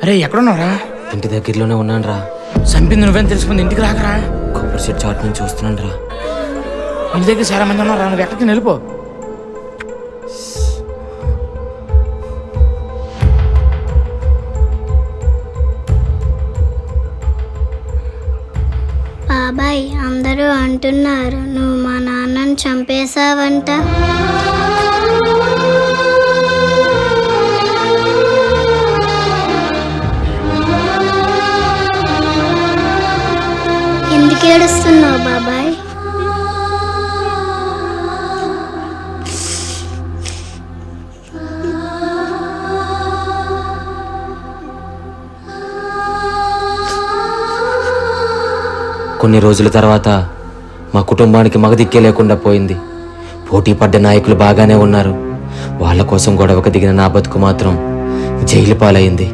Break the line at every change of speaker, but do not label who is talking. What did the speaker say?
అరే ఎక్కడున్నారా?
ఇంటి దగ్గరలోనే ఉన్నాను రా.
చంపింది నువ్వేం తెలుసుకుంది, ఇంటికి రాకరా.
కొబ్బరి చెట్టు చాటు నుంచి వస్తున్నాను రా.
ఇంటి దగ్గర చాలా మంది ఉన్నారా, నువ్వు ఎక్కడికి వెళ్ళిపో.
బాబాయ్, అందరూ అంటున్నారు నువ్వు మా నాన్నని చంపేశావంట. ఎందుకు ఏడుస్తున్నావు బాబాయ్?
కొన్ని రోజుల తర్వాత మా కుటుంబానికి మగదిక్కే లేకుండా పోయింది. పోటీ పడ్డ నాయకులు బాగానే ఉన్నారు. వాళ్ళ కోసం గొడవకు దిగిన నా బతుకు మాత్రం జైలు పాలైంది.